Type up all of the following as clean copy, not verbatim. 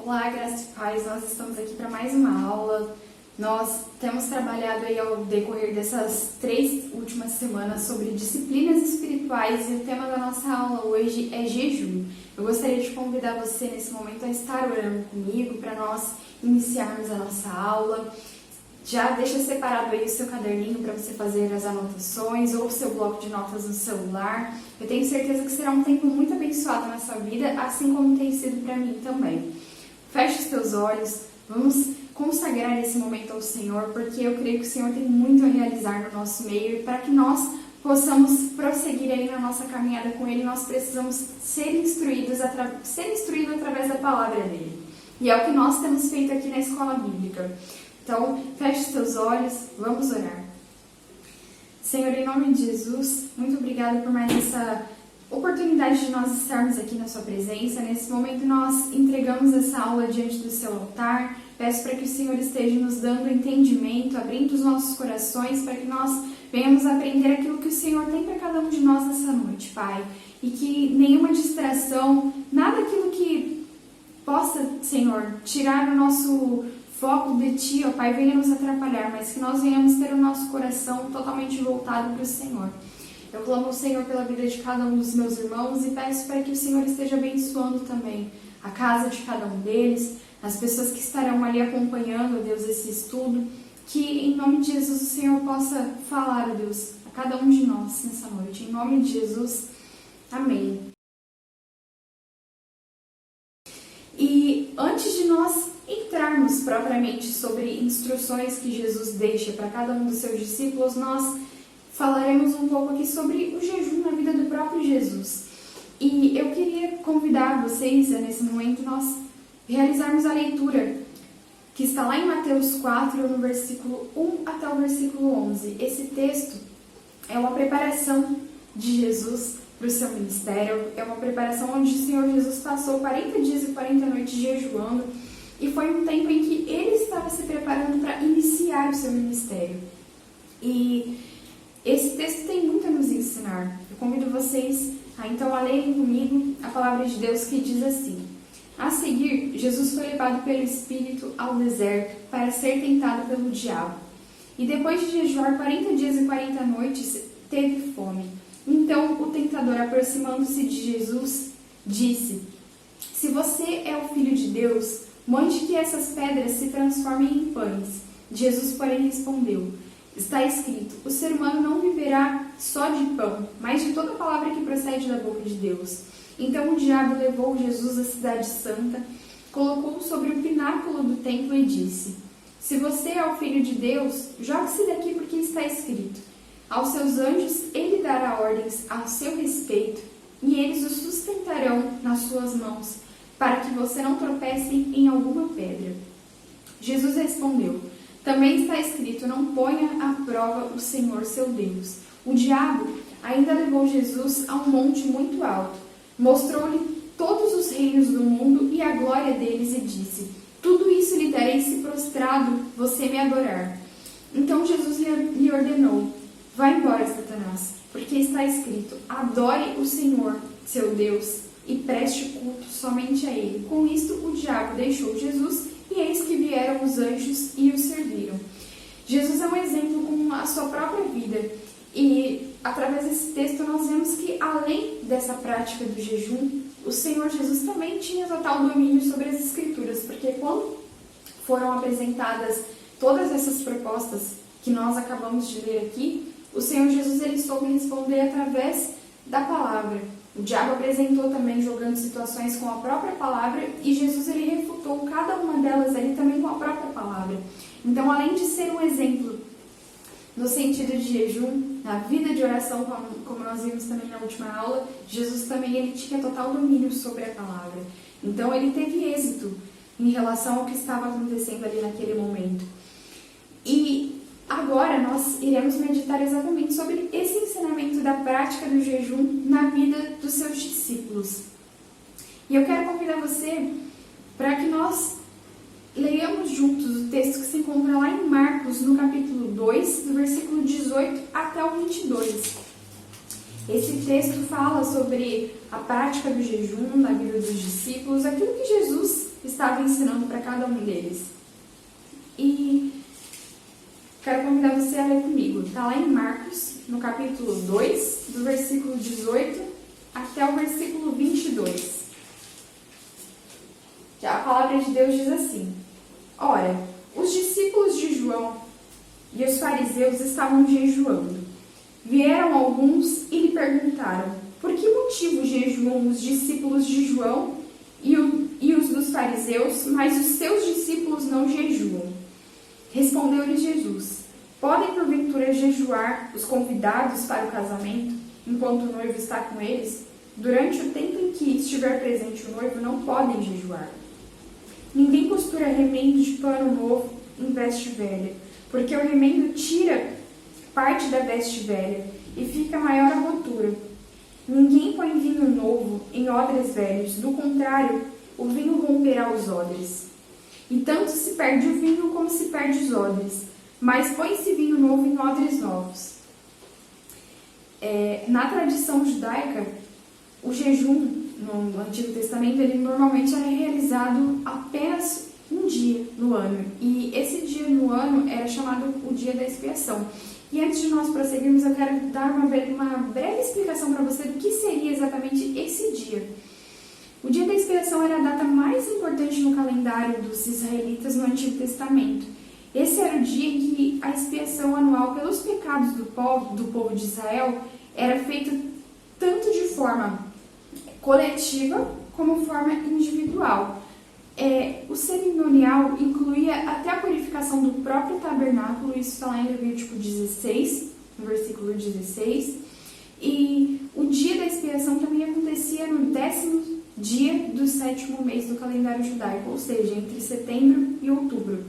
Olá, graças e paz, nós estamos aqui para mais uma aula. Nós temos trabalhado aí ao decorrer dessas 3 últimas semanas sobre disciplinas espirituais e o tema da nossa aula hoje é jejum. Eu gostaria de convidar você nesse momento a estar orando comigo para nós iniciarmos a nossa aula. Já deixa separado aí o seu caderninho para você fazer as anotações ou o seu bloco de notas no celular. Eu tenho certeza que será um tempo muito abençoado na sua vida, assim como tem sido para mim também. Feche os teus olhos, vamos consagrar esse momento ao Senhor, porque eu creio que o Senhor tem muito a realizar no nosso meio e para que nós possamos prosseguir aí na nossa caminhada com Ele, nós precisamos ser instruídos através da palavra dEle. E é o que nós temos feito aqui na Escola Bíblica. Então, feche os teus olhos, vamos orar. Senhor, em nome de Jesus, muito obrigada por mais essa oportunidade de nós estarmos aqui na sua presença. Nesse momento nós entregamos essa aula diante do seu altar. Peço para que o Senhor esteja nos dando entendimento, abrindo os nossos corações para que nós venhamos aprender aquilo que o Senhor tem para cada um de nós nessa noite, Pai. E que nenhuma distração, nada aquilo que possa, Senhor, tirar o nosso foco de Ti, ó Pai, venha nos atrapalhar, mas que nós venhamos ter o nosso coração totalmente voltado para o Senhor. Eu clamo ao Senhor pela vida de cada um dos meus irmãos e peço para que o Senhor esteja abençoando também a casa de cada um deles, as pessoas que estarão ali acompanhando, Deus, esse estudo, que em nome de Jesus o Senhor possa falar, Deus, a cada um de nós nessa noite. Em nome de Jesus, amém. E antes de nós entrarmos propriamente sobre instruções que Jesus deixa para cada um dos seus discípulos, nós falaremos um pouco aqui sobre o jejum na vida do próprio Jesus. E eu queria convidar vocês, nesse momento, nós realizarmos a leitura que está lá em Mateus 4, no versículo 1 até o versículo 11. Esse texto é uma preparação de Jesus para o seu ministério, é uma preparação onde o Senhor Jesus passou 40 dias e 40 noites jejuando, e foi um tempo em que ele estava se preparando para iniciar o seu ministério. E esse texto tem muito a nos ensinar. Eu convido vocês a então a lerem comigo a palavra de Deus, que diz assim: A seguir, Jesus foi levado pelo Espírito ao deserto para ser tentado pelo diabo. E depois de jejuar 40 dias e 40 noites, teve fome. Então o tentador, aproximando-se de Jesus, disse: Se você é o Filho de Deus, mande que essas pedras se transformem em pães. Jesus, porém, respondeu: Está escrito, o ser humano não viverá só de pão, mas de toda palavra que procede da boca de Deus. Então o diabo levou Jesus à cidade santa, colocou-o sobre o pináculo do templo e disse: Se você é o Filho de Deus, jogue-se daqui, porque está escrito: Aos seus anjos ele dará ordens a seu respeito, e eles o sustentarão nas suas mãos, para que você não tropece em alguma pedra. Jesus respondeu: Também está escrito, não ponha à prova o Senhor seu Deus. O diabo ainda levou Jesus a um monte muito alto, mostrou-lhe todos os reinos do mundo e a glória deles e disse: Tudo isso lhe darei se prostrado você me adorar. Então Jesus lhe ordenou: Vá embora, Satanás, porque está escrito: Adore o Senhor seu Deus e preste culto somente a Ele. Com isto o diabo deixou Jesus, e eis que vieram os anjos e o serviram. Jesus é um exemplo com a sua própria vida. E através desse texto nós vemos que, além dessa prática do jejum, o Senhor Jesus também tinha total domínio sobre as Escrituras. Porque quando foram apresentadas todas essas propostas que nós acabamos de ler aqui, o Senhor Jesus ele soube responder através da palavra. O diabo apresentou também jogando situações com a própria palavra, e Jesus ele refutou cada uma delas ali também com a própria palavra. Então, além de ser um exemplo no sentido de jejum, na vida de oração, como nós vimos também na última aula, Jesus também ele tinha total domínio sobre a palavra. Então, ele teve êxito em relação ao que estava acontecendo ali naquele momento. E agora nós iremos meditar exatamente sobre esse ensinamento da prática do jejum na vida dos seus discípulos. E eu quero convidar você para que nós leiamos juntos o texto que se encontra lá em Marcos, no capítulo 2, do versículo 18 até o 22. Esse texto fala sobre a prática do jejum na vida dos discípulos, aquilo que Jesus estava ensinando para cada um deles. E quero convidar você a ler comigo. Está lá em Marcos, no capítulo 2, do versículo 18 até o versículo 22. A palavra de Deus diz assim: Ora, os discípulos de João e os fariseus estavam jejuando. Vieram alguns e lhe perguntaram: por que motivo jejuam os discípulos de João e os dos fariseus, mas os seus discípulos não jejuam? Respondeu-lhes Jesus: podem porventura jejuar os convidados para o casamento, enquanto o noivo está com eles? Durante o tempo em que estiver presente o noivo, não podem jejuar. Ninguém costura remendo de pano novo em veste velha, porque o remendo tira parte da veste velha e fica maior a rotura. Ninguém põe vinho novo em odres velhos, do contrário, o vinho romperá os odres. E tanto se perde o vinho como se perde os odres, mas põe-se vinho novo em odres novos. Na tradição judaica, o jejum no Antigo Testamento, ele normalmente era realizado apenas um dia no ano. E esse dia no ano era chamado o dia da expiação. E antes de nós prosseguirmos, eu quero dar uma breve explicação para você do que seria exatamente esse dia. O dia da expiação era a data mais importante no calendário dos israelitas no Antigo Testamento. Esse era o dia em que a expiação anual pelos pecados do povo de Israel era feita tanto de forma coletiva como forma individual. O cerimonial incluía até a purificação do próprio tabernáculo, isso está lá em Levítico 16, no versículo 16. E o dia da expiação também acontecia no 10º dia do 7º mês do calendário judaico, ou seja, entre setembro e outubro.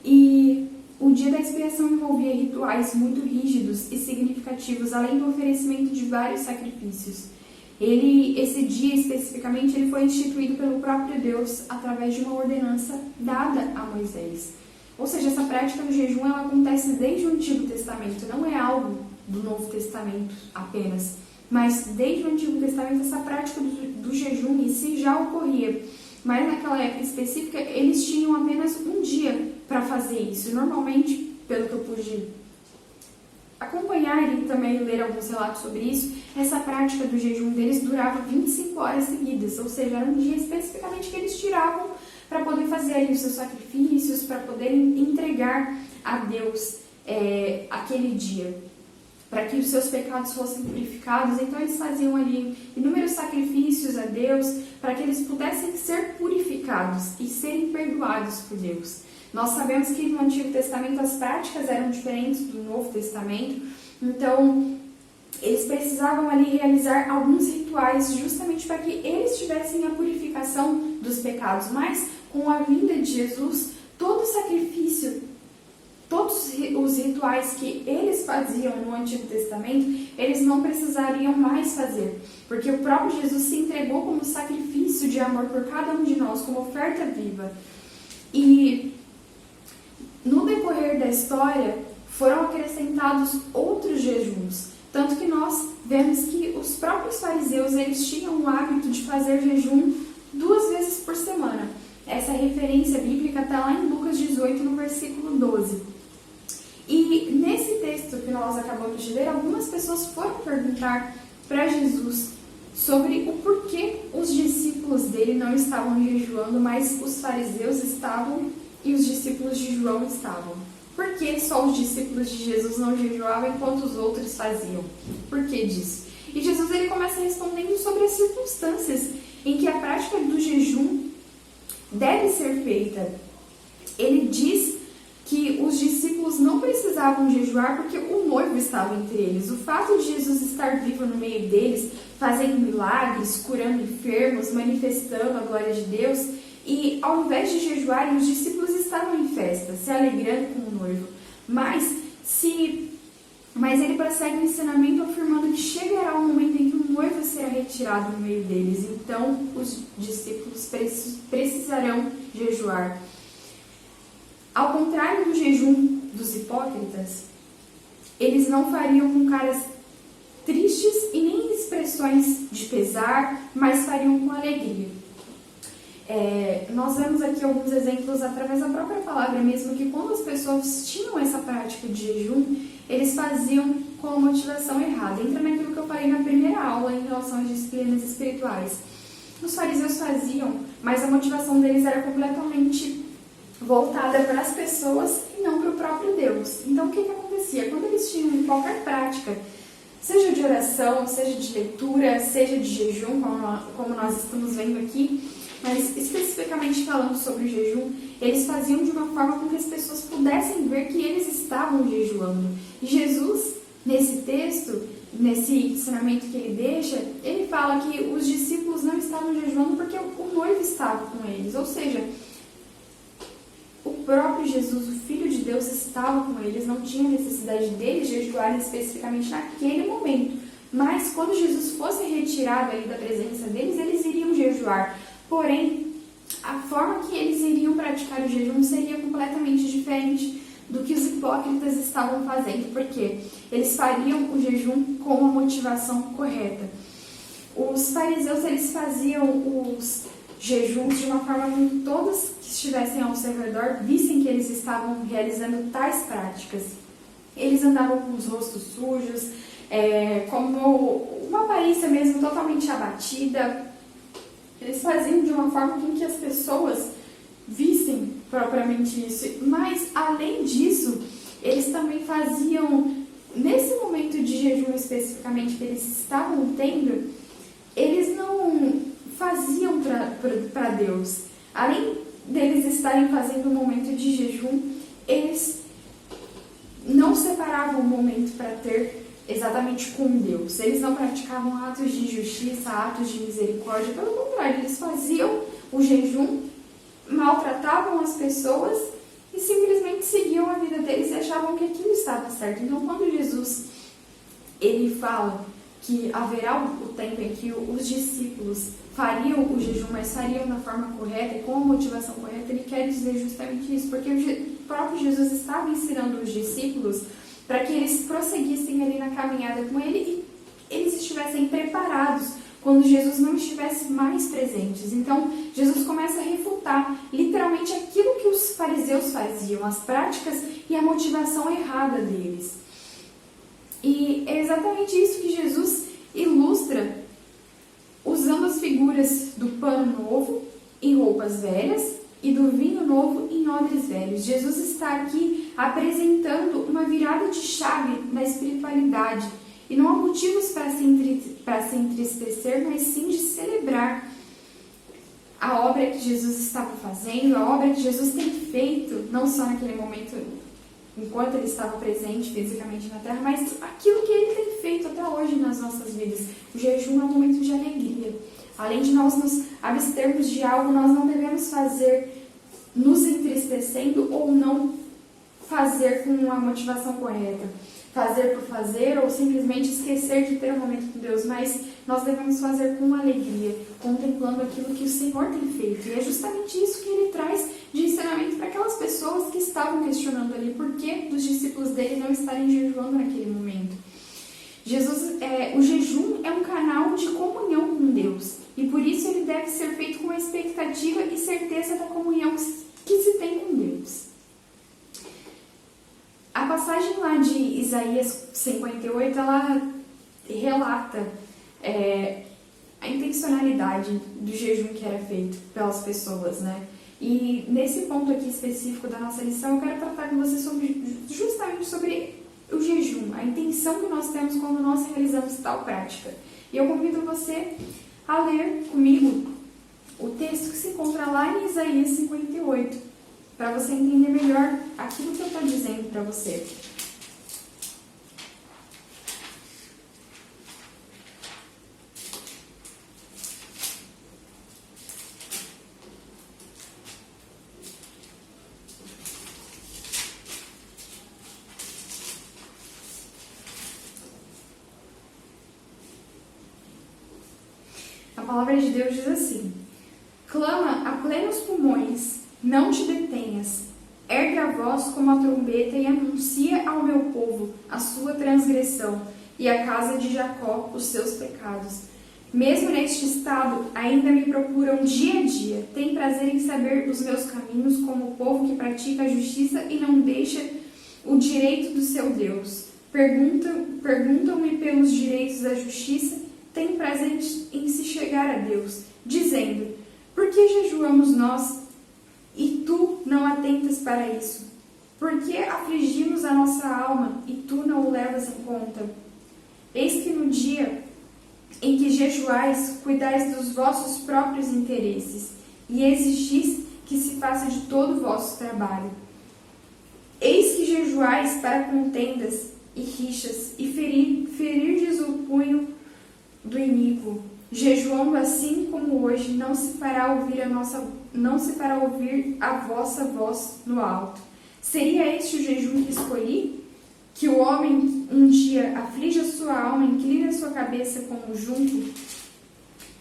E o dia da expiação envolvia rituais muito rígidos e significativos, além do oferecimento de vários sacrifícios. Esse dia especificamente, ele foi instituído pelo próprio Deus através de uma ordenança dada a Moisés. Ou seja, essa prática do jejum, ela acontece desde o Antigo Testamento, não é algo do Novo Testamento apenas, mas desde o Antigo Testamento essa prática do jejum em si já ocorria. Mas naquela época específica, eles tinham apenas um dia para fazer isso. E normalmente, pelo que eu pude acompanhar e também ler alguns relatos sobre isso, essa prática do jejum deles durava 25 horas seguidas, ou seja, era um dia especificamente que eles tiravam para poder fazer ali os seus sacrifícios, para poderem entregar a Deus aquele dia, para que os seus pecados fossem purificados. Então eles faziam ali inúmeros sacrifícios a Deus, para que eles pudessem ser purificados e serem perdoados por Deus. Nós sabemos que no Antigo Testamento as práticas eram diferentes do Novo Testamento, então eles precisavam ali realizar alguns rituais justamente para que eles tivessem a purificação dos pecados. Mas com a vinda de Jesus, todo o sacrifício, todos os rituais que eles faziam no Antigo Testamento, eles não precisariam mais fazer, porque o próprio Jesus se entregou como sacrifício de amor por cada um de nós, como oferta viva. E no decorrer da história, foram acrescentados outros jejuns, tanto que nós vemos que os próprios fariseus, eles tinham o hábito de fazer jejum 2 vezes por semana. Essa referência bíblica está lá em Lucas 18, no versículo 12. E nesse texto que nós acabamos de ler, algumas pessoas foram perguntar para Jesus sobre o porquê os discípulos dele não estavam jejuando, mas os fariseus estavam e os discípulos de João estavam. Por que só os discípulos de Jesus não jejuavam enquanto os outros faziam? Por que disso? E Jesus, ele começa respondendo sobre as circunstâncias em que a prática do jejum deve ser feita. Ele diz que os discípulos não precisavam jejuar porque o noivo estava entre eles. O fato de Jesus estar vivo no meio deles, fazendo milagres, curando enfermos, manifestando a glória de Deus, e ao invés de jejuarem, os discípulos estavam em festa, se alegrando com o noivo. Mas ele prossegue o ensinamento afirmando que chegará um momento em que o noivo será retirado do meio deles. Então, os discípulos precisarão jejuar. Ao contrário do jejum dos hipócritas, eles não fariam com caras tristes e nem expressões de pesar, mas fariam com alegria. Nós vemos aqui alguns exemplos através da própria palavra mesmo, que quando as pessoas tinham essa prática de jejum, eles faziam com a motivação errada. Entra naquilo que eu falei na primeira aula em relação às disciplinas espirituais. Os fariseus faziam, mas a motivação deles era completamente voltada para as pessoas e não para o próprio Deus. Então o que acontecia? Quando eles tinham qualquer prática, seja de oração, seja de leitura, seja de jejum, como nós estamos vendo aqui, mas especificamente falando sobre o jejum, eles faziam de uma forma com que as pessoas pudessem ver que eles estavam jejuando. E Jesus, nesse texto, nesse ensinamento que ele deixa, ele fala que os discípulos não estavam jejuando porque o noivo estava com eles. Ou seja, o próprio Jesus, o Filho de Deus, estava com eles, não tinha necessidade deles jejuarem especificamente naquele momento. Mas quando Jesus fosse retirado ali da presença deles, eles iriam jejuar. Porém, a forma que eles iriam praticar o jejum seria completamente diferente do que os hipócritas estavam fazendo, porque eles fariam o jejum com a motivação correta. Os fariseus, eles faziam os jejuns de uma forma que todos que estivessem ao seu redor vissem que eles estavam realizando tais práticas. Eles andavam com os rostos sujos, como uma aparência mesmo totalmente abatida. Eles faziam de uma forma com que as pessoas vissem propriamente isso. Mas, além disso, eles também faziam, nesse momento de jejum especificamente que eles estavam tendo, eles não faziam para Deus. Além deles estarem fazendo um momento de jejum, eles não separavam um momento para ter exatamente com Deus. Eles não praticavam atos de justiça, atos de misericórdia. Pelo contrário, eles faziam o jejum, maltratavam as pessoas e simplesmente seguiam a vida deles e achavam que aquilo estava certo. Então, quando Jesus ele fala que haverá o tempo em que os discípulos fariam o jejum, mas fariam da forma correta e com a motivação correta, ele quer dizer justamente isso, porque o próprio Jesus estava ensinando os discípulos para que eles prosseguissem ali na caminhada com ele e eles estivessem preparados quando Jesus não estivesse mais presentes. Então, Jesus começa a refutar literalmente aquilo que os fariseus faziam, as práticas e a motivação errada deles. E é exatamente isso que Jesus ilustra usando as figuras do pano novo em roupas velhas e do vinho novo em odres velhos. Jesus está aqui apresentando uma virada de chave na espiritualidade. E não há motivos para se entristecer, mas sim de celebrar a obra que Jesus estava fazendo, a obra que Jesus tem feito, não só naquele momento enquanto ele estava presente fisicamente na terra, mas aquilo que ele tem feito até hoje nas nossas vidas. O jejum é um momento de alegria. Além de nós nos abstermos de algo, nós não devemos fazer nos entristecendo ou não fazer com a motivação correta. Fazer por fazer ou simplesmente esquecer de ter um momento com Deus, mas nós devemos fazer com alegria, contemplando aquilo que o Senhor tem feito. E é justamente isso que ele traz de ensinamento para aquelas pessoas que estavam questionando ali por que dos discípulos dele não estarem jejuando naquele momento. O jejum é um canal de comunhão com Deus e por isso ele deve ser feito com a expectativa e certeza da comunhão que se tem com Deus. A passagem lá de Isaías 58, ela relata a intencionalidade do jejum que era feito pelas pessoas, né? E nesse ponto aqui específico da nossa lição, eu quero tratar com você justamente sobre o jejum, a intenção que nós temos quando nós realizamos tal prática. E eu convido você a ler comigo o texto que se encontra lá em Isaías 58, para você entender melhor aquilo que eu estou dizendo para você. A palavra de Deus diz assim: clama a plenos pulmões, não te detenhas, ergue a voz como a trombeta e anuncia ao meu povo a sua transgressão e à casa de Jacó os seus pecados. Mesmo neste estado, ainda me procuram dia a dia. Têm prazer em saber os meus caminhos, como o povo que pratica a justiça e não deixa o direito do seu Deus. Perguntam-me pelos direitos da justiça, têm prazer em se chegar a Deus, dizendo: por que jejuamos nós e tu não atentas para isso? Por que afligimos a nossa alma e tu não o levas em conta? Eis que no dia em que jejuais, cuidais dos vossos próprios interesses e exigis que se faça de todo o vosso trabalho. Eis que jejuais para contendas e rixas e ferirdes o punho do iníquo. Jejuando assim como hoje, não se fará ouvir a vossa voz no alto. Seria este o jejum que escolhi? Que o homem um dia aflige a sua alma, incline a sua cabeça como um junco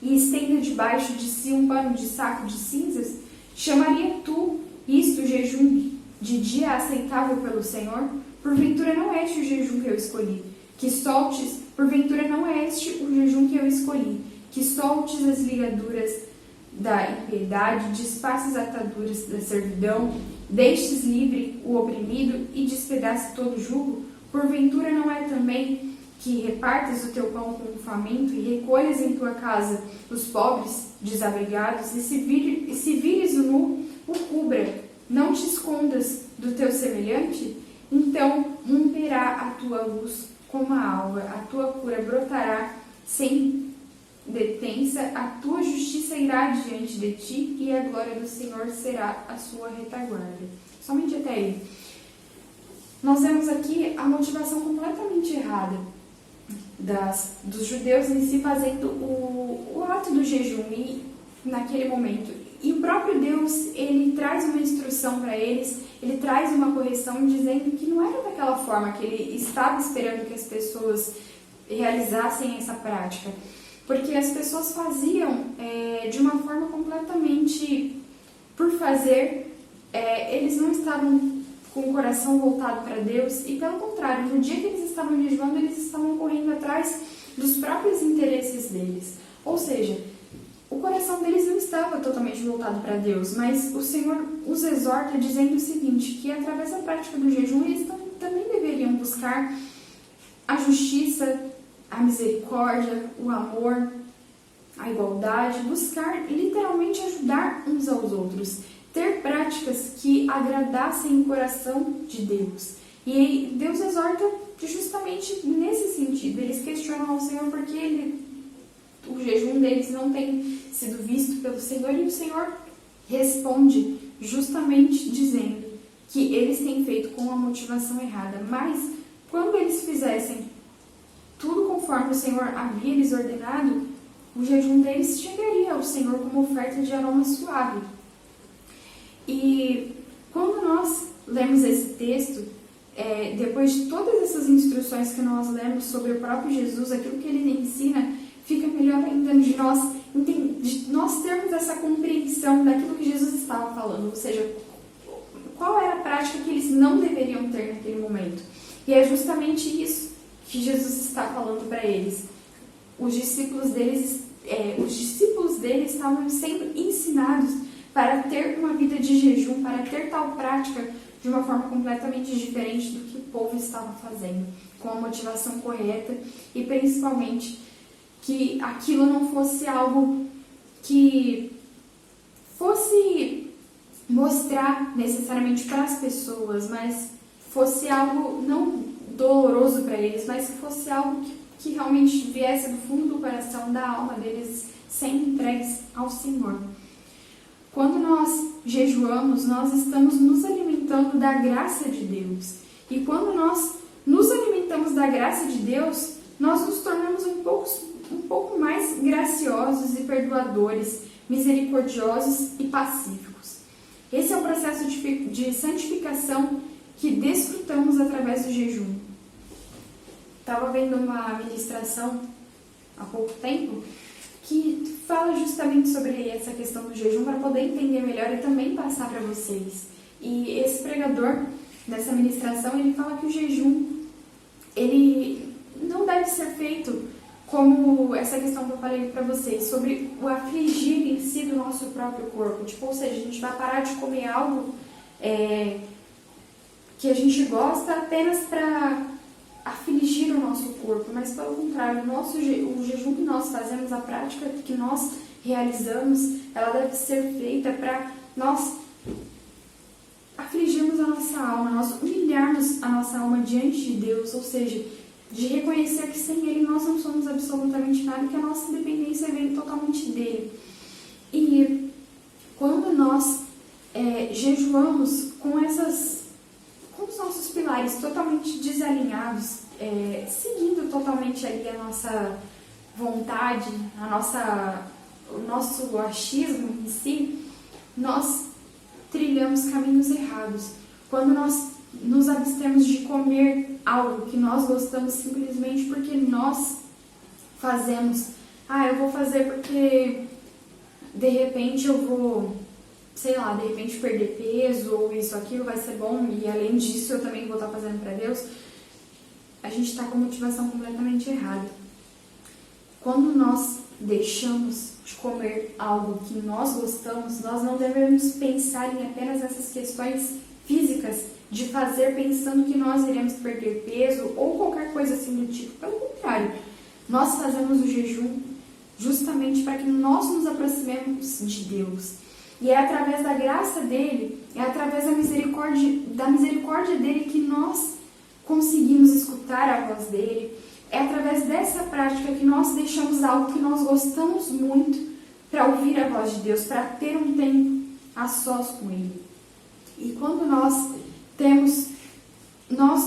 e estenda debaixo de si um pano de saco de cinzas? Chamaria tu isto jejum de dia aceitável pelo Senhor? Porventura não é este o jejum que eu escolhi. Que soltes, porventura não é este o jejum que eu escolhi. Que soltes as ligaduras da impiedade, desfaças as ataduras da servidão, deixes livre o oprimido e despedace todo o jugo? Porventura não é também que repartas o teu pão com o faminto e recolhas em tua casa os pobres desabrigados, e se vires o nu, o cubra, não te escondas do teu semelhante? Então romperá a tua luz como a alva, a tua cura brotará sem detença, a tua justiça irá diante de ti e a glória do Senhor será a sua retaguarda. Somente até aí. Nós vemos aqui a motivação completamente errada dos judeus em si fazendo o ato do jejum naquele momento. E o próprio Deus, ele traz uma instrução para eles, ele traz uma correção dizendo que não era daquela forma que ele estava esperando que as pessoas realizassem essa prática. Porque as pessoas faziam de uma forma completamente por fazer, eles não estavam com o coração voltado para Deus, e pelo contrário, no dia que eles estavam jejuando, eles estavam correndo atrás dos próprios interesses deles. Ou seja, o coração deles não estava totalmente voltado para Deus, mas o Senhor os exorta dizendo o seguinte, que através da prática do jejum, eles também deveriam buscar a justiça, a misericórdia, o amor, a igualdade, buscar literalmente ajudar uns aos outros, ter práticas que agradassem o coração de Deus. E Deus exorta justamente nesse sentido. Eles questionam ao Senhor porque o jejum deles não tem sido visto pelo Senhor, e o Senhor responde justamente dizendo que eles têm feito com a motivação errada. Mas quando eles fizessem tudo conforme o Senhor havia lhes ordenado, o jejum deles chegaria ao Senhor como oferta de aroma suave. E quando nós lemos esse texto, depois de todas essas instruções que nós lemos sobre o próprio Jesus, aquilo que ele ensina, fica melhor ainda de nós termos essa compreensão daquilo que Jesus estava falando, ou seja, qual era a prática que eles não deveriam ter naquele momento. E é justamente isso que Jesus está falando para eles. Os discípulos deles estavam sendo ensinados para ter uma vida de jejum, para ter tal prática de uma forma completamente diferente do que o povo estava fazendo, com a motivação correta e principalmente que aquilo não fosse algo que fosse mostrar necessariamente para as pessoas, mas fosse algo não doloroso para eles, mas que fosse algo que realmente viesse do fundo do coração, da alma deles, sendo entregues ao Senhor. Quando nós jejuamos, nós estamos nos alimentando da graça de Deus. E quando nós nos alimentamos da graça de Deus, nós nos tornamos um pouco mais graciosos e perdoadores, misericordiosos e pacíficos. Esse é o processo de santificação que desfrutamos através do jejum. Estava vendo uma ministração há pouco tempo que fala justamente sobre essa questão do jejum para poder entender melhor e também passar para vocês. E esse pregador dessa ministração, ele fala que o jejum ele não deve ser feito como essa questão que eu falei para vocês, sobre o afligir em si do nosso próprio corpo. Tipo, ou seja, a gente vai parar de comer algo que a gente gosta apenas para afligir o nosso corpo, mas pelo contrário, o jejum que nós fazemos, a prática que nós realizamos, ela deve ser feita para nós afligirmos a nossa alma, nós humilharmos a nossa alma diante de Deus, ou seja, de reconhecer que sem Ele nós não somos absolutamente nada e que a nossa dependência vem totalmente dEle. E quando nós jejuamos com os nossos pilares totalmente desalinhados, seguindo totalmente ali a nossa vontade, o nosso achismo em si, nós trilhamos caminhos errados. Quando nós nos abstemos de comer algo que nós gostamos simplesmente porque nós fazemos. Eu vou fazer porque de repente eu vou, sei lá, de repente perder peso ou isso, aquilo vai ser bom e além disso eu também vou estar fazendo para Deus. A gente está com a motivação completamente errada. Quando nós deixamos de comer algo que nós gostamos, nós não devemos pensar em apenas essas questões físicas de fazer pensando que nós iremos perder peso ou qualquer coisa assim do tipo. Pelo contrário, nós fazemos o jejum justamente para que nós nos aproximemos de Deus. E é através da graça dele, é através da misericórdia dele que nós conseguimos escutar a voz dele. É através dessa prática que nós deixamos algo que nós gostamos muito para ouvir a voz de Deus, para ter um tempo a sós com Ele. E quando nós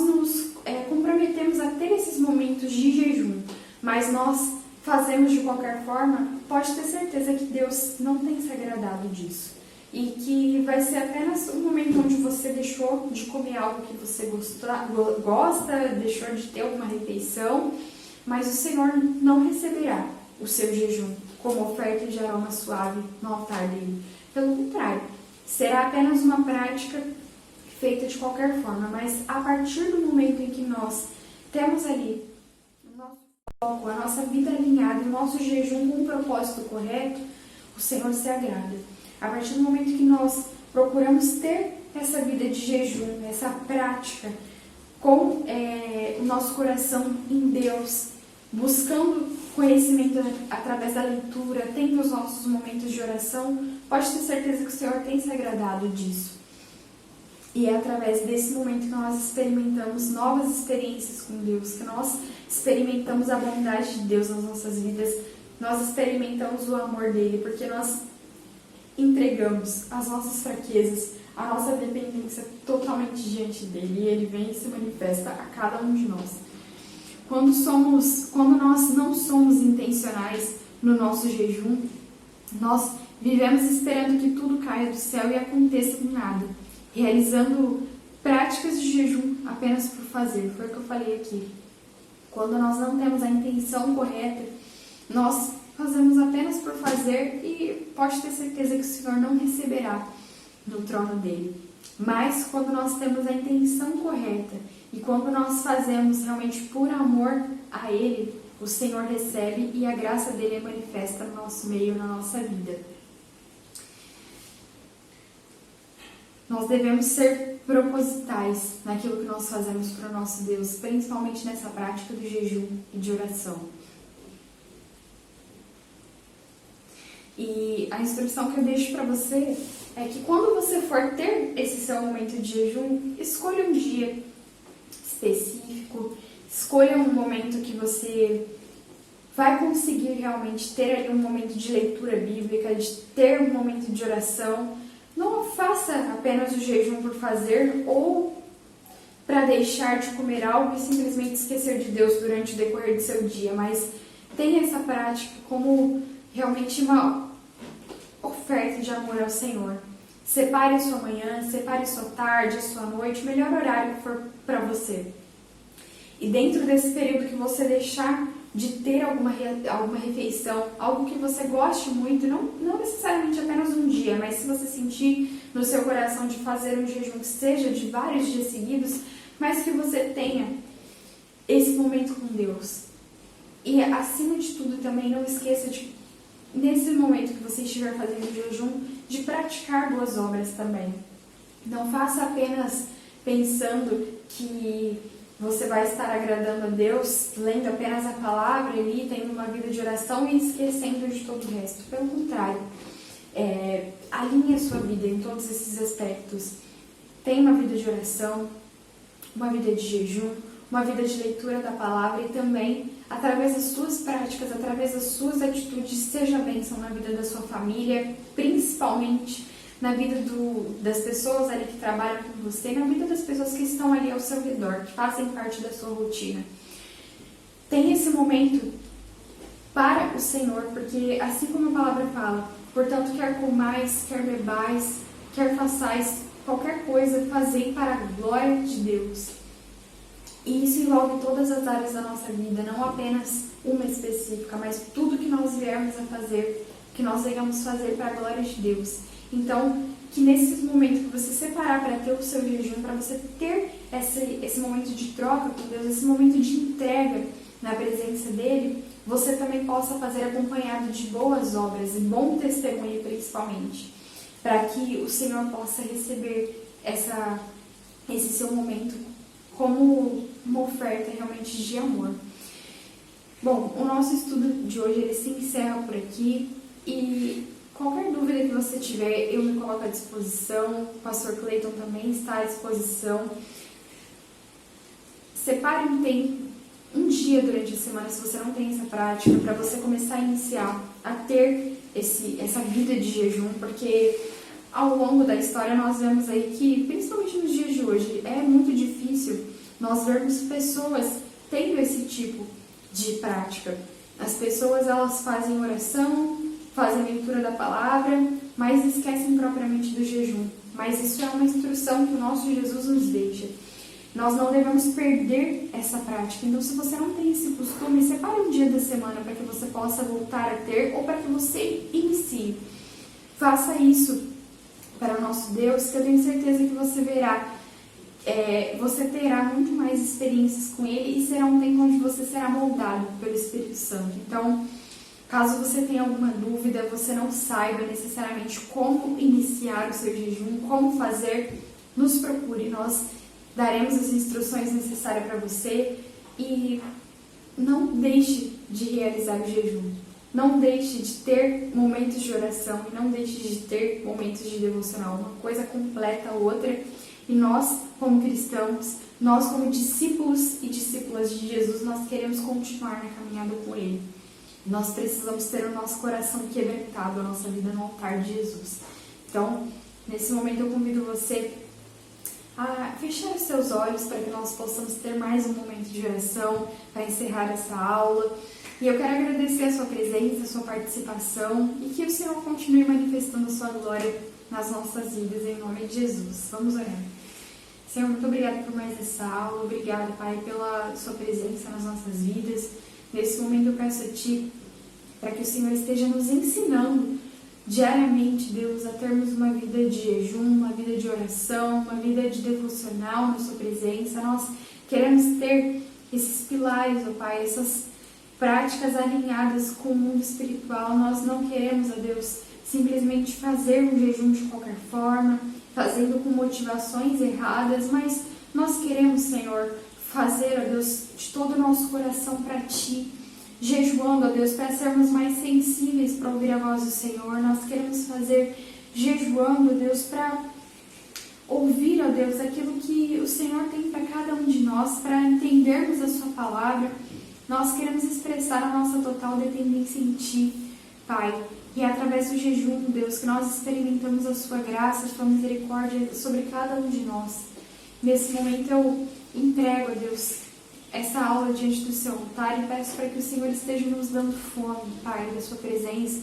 nos comprometemos a ter esses momentos de jejum, mas nós fazemos de qualquer forma, pode ter certeza que Deus não tem se agradado disso. E que vai ser apenas um momento onde você deixou de comer algo que você gosta, deixou de ter alguma refeição, mas o Senhor não receberá o seu jejum como oferta de aroma suave no altar dele. Pelo contrário, será apenas uma prática feita de qualquer forma, mas a partir do momento em que nós temos ali o nosso foco, a nossa vida alinhada, o nosso jejum com um propósito correto, o Senhor se agrada. A partir do momento que nós procuramos ter essa vida de jejum, essa prática com o nosso coração em Deus, buscando conhecimento através da leitura, tendo os nossos momentos de oração, pode ter certeza que o Senhor tem se agradado disso. E é através desse momento que nós experimentamos novas experiências com Deus, que nós experimentamos a bondade de Deus nas nossas vidas, nós experimentamos o amor dele, porque nós entregamos as nossas fraquezas, a nossa dependência totalmente diante dele, e ele vem e se manifesta a cada um de nós. Quando nós não somos intencionais no nosso jejum, nós vivemos esperando que tudo caia do céu e aconteça do nada, realizando práticas de jejum apenas por fazer. Foi o que eu falei aqui. Quando nós não temos a intenção correta, nós fazemos apenas por fazer e pode ter certeza que o Senhor não receberá no trono dele. Mas quando nós temos a intenção correta e quando nós fazemos realmente por amor a Ele, o Senhor recebe e a graça dele é manifesta no nosso meio, na nossa vida. Nós devemos ser propositais naquilo que nós fazemos para o nosso Deus, principalmente nessa prática do jejum e de oração. E a instrução que eu deixo para você é que quando você for ter esse seu momento de jejum, escolha um dia específico, escolha um momento que você vai conseguir realmente ter ali um momento de leitura bíblica, de ter um momento de oração. Não faça apenas o jejum por fazer ou para deixar de comer algo e simplesmente esquecer de Deus durante o decorrer do seu dia, mas tenha essa prática como realmente uma oferta de amor ao Senhor. Separe a sua manhã, separe a sua tarde, a sua noite, o melhor horário que for para você. E dentro desse período que você deixar de ter alguma refeição, algo que você goste muito, não necessariamente apenas um dia, mas se você sentir no seu coração de fazer um jejum que seja de vários dias seguidos, mas que você tenha esse momento com Deus. E acima de tudo também não esqueça de, nesse momento que você estiver fazendo o jejum, de praticar boas obras também. Não faça apenas pensando que você vai estar agradando a Deus, lendo apenas a palavra ali, tendo uma vida de oração e esquecendo de todo o resto. Pelo contrário, alinhe a sua vida em todos esses aspectos. Tenha uma vida de oração, uma vida de jejum, uma vida de leitura da palavra e também, através das suas práticas, através das suas atitudes, seja bênção na vida da sua família, principalmente na vida das pessoas ali que trabalham com você, na vida das pessoas que estão ali ao seu redor, que fazem parte da sua rotina. Tenha esse momento para o Senhor, porque assim como a palavra fala, portanto, quer comais, quer bebais, quer façais qualquer coisa, fazei para a glória de Deus. E isso envolve todas as áreas da nossa vida, não apenas uma específica, mas tudo que nós viermos a fazer, que nós venhamos fazer para a glória de Deus. Então, que nesse momento que você separar para ter o seu jejum, para você ter esse momento de troca com Deus, esse momento de entrega na presença dEle, você também possa fazer acompanhado de boas obras e bom testemunho principalmente, para que o Senhor possa receber esse seu momento como uma oferta realmente de amor. Bom, o nosso estudo de hoje ele se encerra por aqui e qualquer dúvida que você tiver, eu me coloco à disposição, o pastor Cleiton também está à disposição. Separe um dia durante a semana, se você não tem essa prática, para você começar a iniciar a ter essa vida de jejum, porque ao longo da história nós vemos aí que, principalmente nos dias de hoje, é muito difícil nós vermos pessoas tendo esse tipo de prática. As pessoas, elas fazem oração, fazem leitura da palavra, mas esquecem propriamente do jejum. Mas isso é uma instrução que o nosso Jesus nos deixa. Nós não devemos perder essa prática. Então, se você não tem esse costume, separe um dia da semana para que você possa voltar a ter ou para que você inicie. Faça isso para o nosso Deus, que eu tenho certeza que você verá. Você terá muito mais experiências com Ele e será um tempo onde você será moldado pelo Espírito Santo. Então, caso você tenha alguma dúvida, você não saiba necessariamente como iniciar o seu jejum, como fazer, nos procure. Nós daremos as instruções necessárias para você e não deixe de realizar o jejum. Não deixe de ter momentos de oração e não deixe de ter momentos de devocional. Uma coisa completa a outra. E nós, como cristãos, nós como discípulos e discípulas de Jesus, nós queremos continuar na caminhada com Ele. Nós precisamos ter o nosso coração quebrantado, a nossa vida no altar de Jesus. Então, nesse momento eu convido você a fechar os seus olhos para que nós possamos ter mais um momento de oração para encerrar essa aula. E eu quero agradecer a sua presença, a sua participação e que o Senhor continue manifestando a sua glória nas nossas vidas, em nome de Jesus. Vamos orar. Senhor, muito obrigada por mais essa aula. Obrigada, Pai, pela sua presença nas nossas vidas. Nesse momento eu peço a Ti para que o Senhor esteja nos ensinando diariamente, Deus, a termos uma vida de jejum, uma vida de oração, uma vida de devocional na Sua presença. Nós queremos ter esses pilares, ó Pai, essas práticas alinhadas com o mundo espiritual. Nós não queremos, ó Deus, simplesmente fazer um jejum de qualquer forma, fazendo com motivações erradas, mas nós queremos, Senhor, fazer, ó Deus, de todo o nosso coração para Ti, jejuando, ó Deus, para sermos mais sensíveis para ouvir a voz do Senhor. Nós queremos fazer jejuando, ó Deus, para ouvir, ó Deus, aquilo que o Senhor tem para cada um de nós, para entendermos a Sua palavra. Nós queremos expressar a nossa total dependência em Ti, Pai. E é através do jejum, Deus, que nós experimentamos a Sua graça, a Sua misericórdia sobre cada um de nós. Nesse momento eu entrego, Deus, essa aula diante do Seu altar e peço para que o Senhor esteja nos dando fome, Pai, da Sua presença.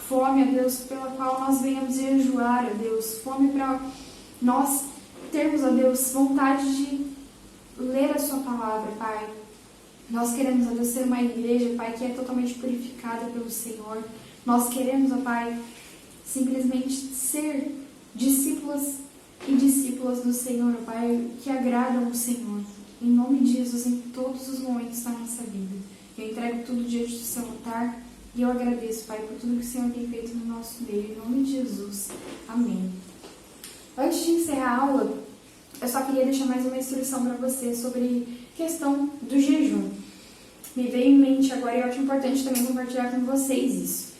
Fome, ó Deus, pela qual nós venhamos jejuar, ó Deus. Fome para nós termos, ó Deus, vontade de ler a Sua palavra, Pai. Nós queremos, ó Deus, ser uma igreja, Pai, que é totalmente purificada pelo Senhor. Nós queremos, ó Pai, simplesmente ser discípulas e discípulas do Senhor, ó Pai, que agradam o Senhor. Em nome de Jesus, em todos os momentos da nossa vida. Eu entrego tudo diante do seu altar e eu agradeço, Pai, por tudo que o Senhor tem feito no nosso meio. Em nome de Jesus. Amém. Antes de encerrar a aula, eu só queria deixar mais uma instrução para você sobre questão do jejum. Me veio em mente agora e eu acho importante também compartilhar com vocês isso.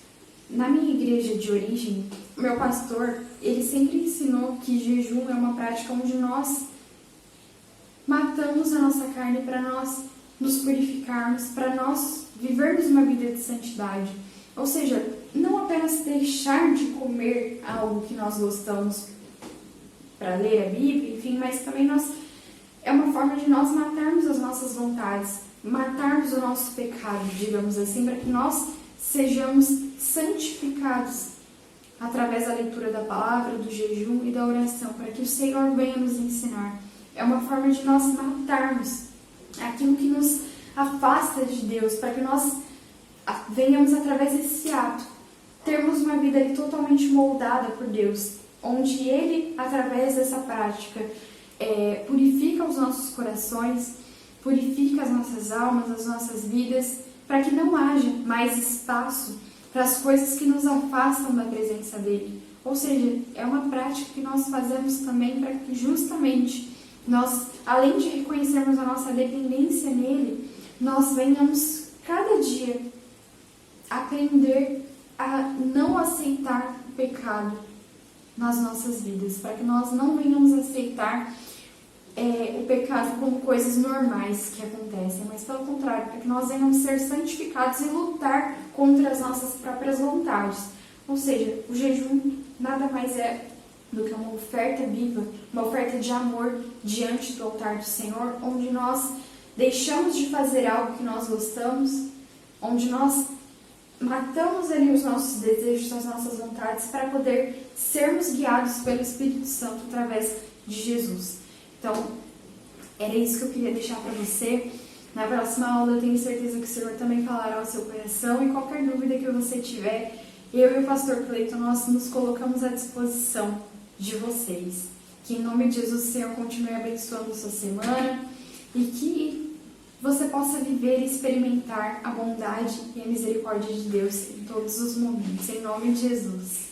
Na minha igreja de origem, o meu pastor, ele sempre ensinou que jejum é uma prática onde nós matamos a nossa carne para nós nos purificarmos, para nós vivermos uma vida de santidade. Ou seja, não apenas deixar de comer algo que nós gostamos para ler a Bíblia, enfim, mas também é uma forma de nós matarmos as nossas vontades, matarmos o nosso pecado, digamos assim, para que nós sejamos santificados através da leitura da palavra, do jejum e da oração, para que o Senhor venha nos ensinar. É uma forma de nós matarmos aquilo que nos afasta de Deus, para que nós venhamos, através desse ato, termos uma vida ali totalmente moldada por Deus, onde Ele, através dessa prática, purifica os nossos corações, purifica as nossas almas, as nossas vidas, para que não haja mais espaço para as coisas que nos afastam da presença dEle. Ou seja, é uma prática que nós fazemos também para que justamente nós, além de reconhecermos a nossa dependência nele, nós venhamos cada dia aprender a não aceitar o pecado nas nossas vidas, para que nós não venhamos aceitar o pecado como coisas normais que acontecem, mas pelo contrário, para que nós venhamos ser santificados e lutar contra as nossas próprias vontades. Ou seja, o jejum nada mais é do que uma oferta viva, uma oferta de amor diante do altar do Senhor, onde nós deixamos de fazer algo que nós gostamos, onde nós matamos ali os nossos desejos, as nossas vontades, para poder sermos guiados pelo Espírito Santo através de Jesus. Então, era isso que eu queria deixar para você. Na próxima aula eu tenho certeza que o Senhor também falará ao seu coração, e qualquer dúvida que você tiver, eu e o pastor Cleiton, nós nos colocamos à disposição de vocês. Que em nome de Jesus o Senhor continue abençoando a sua semana e que você possa viver e experimentar a bondade e a misericórdia de Deus em todos os momentos. Em nome de Jesus.